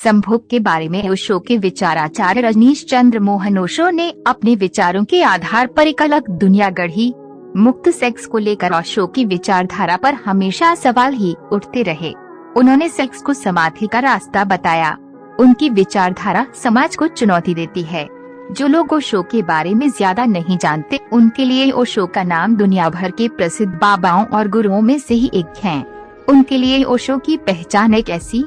संभोग के बारे में ओशो के विचाराचार्य रजनीश चंद्र मोहन ओशो ने अपने विचारों के आधार पर एक अलग दुनिया गढ़ी। मुक्त सेक्स को लेकर ओशो की विचारधारा पर हमेशा सवाल ही उठते रहे। उन्होंने सेक्स को समाधि का रास्ता बताया। उनकी विचारधारा समाज को चुनौती देती है। जो लोग ओशो के बारे में ज्यादा नहीं जानते, उनके लिए ओशो का नाम दुनिया भर के प्रसिद्ध बाबाओं और गुरुओं में से ही एक है। उनके लिए ओशो की पहचान एक ऐसी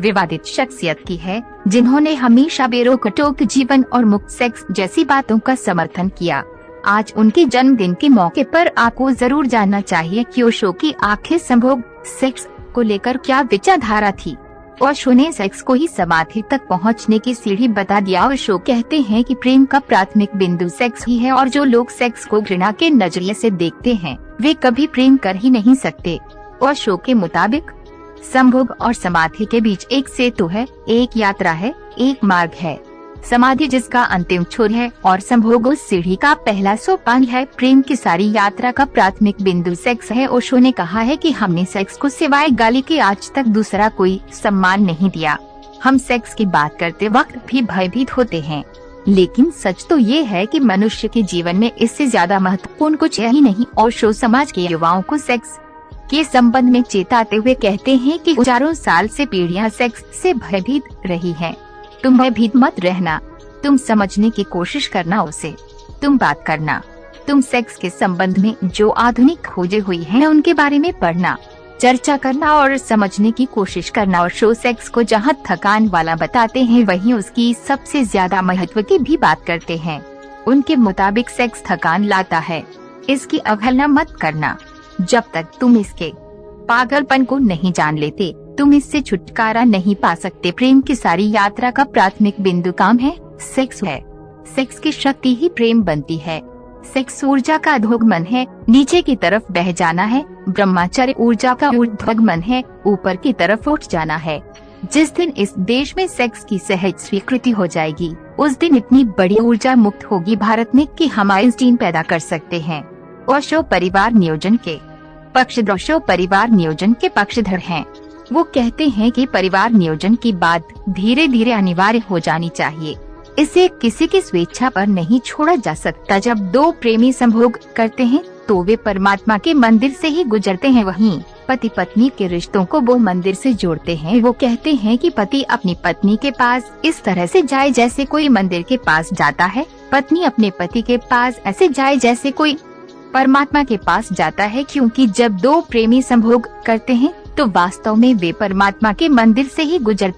विवादित शख्सियत की है जिन्होंने हमेशा बेरोक-टोक जीवन और मुक्त सेक्स जैसी बातों का समर्थन किया। आज उनके जन्मदिन के मौके पर आपको जरूर जानना चाहिए कि ओशो की आखिर संभोग सेक्स को लेकर क्या विचारधारा थी। ओशो ने सेक्स को ही समाधि तक पहुंचने की सीढ़ी बता दिया। ओशो कहते हैं कि प्रेम का प्राथमिक बिंदु सेक्स ही है और जो लोग सेक्स को घृणा के नजरिए से देखते हैं वे कभी प्रेम कर ही नहीं सकते। ओशो के मुताबिक संभोग और समाधि के बीच एक सेतु है, एक यात्रा है, एक मार्ग है। समाधि जिसका अंतिम छोर है और संभोग उस सीढ़ी का पहला सोपान है। प्रेम की सारी यात्रा का प्राथमिक बिंदु सेक्स है। ओशो ने कहा है कि हमने सेक्स को सिवाय गाली के आज तक दूसरा कोई सम्मान नहीं दिया। हम सेक्स की बात करते वक्त भी भयभीत होते हैं, लेकिन सच तो ये है कि मनुष्य के जीवन में इससे ज्यादा महत्वपूर्ण कुछ है ही नहीं। ओशो समाज के युवाओं को सेक्स के संबंध में चेताते हुए कहते हैं कि हजारों साल से पीढ़ियां सेक्स से भयभीत रही हैं। तुम भयभीत मत रहना, तुम समझने की कोशिश करना उसे, तुम बात करना, तुम सेक्स के संबंध में जो आधुनिक खोजें हुई हैं उनके बारे में पढ़ना, चर्चा करना और समझने की कोशिश करना। और शो सेक्स को जहां थकान वाला बताते हैं वहीं उसकी सबसे ज्यादा महत्व की भी बात करते हैं। उनके मुताबिक सेक्स थकान लाता है, इसकी अवहेलना मत करना। जब तक तुम इसके पागलपन को नहीं जान लेते तुम इससे छुटकारा नहीं पा सकते। प्रेम की सारी यात्रा का प्राथमिक बिंदु काम है, सेक्स है। सेक्स की शक्ति ही प्रेम बनती है। सेक्स ऊर्जा का अधोगमन है, नीचे की तरफ बह जाना है। ब्रह्मचर्य ऊर्जा का ऊर्ध्वगमन है, ऊपर की तरफ उठ जाना है। जिस दिन इस देश में सेक्स की सहज स्वीकृति हो जाएगी उस दिन इतनी बड़ी ऊर्जा मुक्त होगी भारत में कि हम आइंस्टीन पैदा कर सकते हैं। ओशो परिवार नियोजन के पक्षधर ओशो परिवार नियोजन के पक्षधर हैं। वो कहते हैं कि परिवार नियोजन की बात धीरे धीरे अनिवार्य हो जानी चाहिए। इसे किसी की स्वेच्छा पर नहीं छोड़ा जा सकता। जब दो प्रेमी संभोग करते हैं तो वे परमात्मा के मंदिर से ही गुजरते हैं। वहीं पति पत्नी के रिश्तों को वो मंदिर से जोड़ते हैं। वो कहते हैं कि पति अपनी पत्नी के पास इस तरह से जाए जैसे कोई मंदिर के पास जाता है, पत्नी अपने पति के पास ऐसे जाए जैसे कोई परमात्मा के पास जाता है। क्योंकि जब दो प्रेमी संभोग करते हैं तो वास्तव में वे परमात्मा के मंदिर से ही गुजरते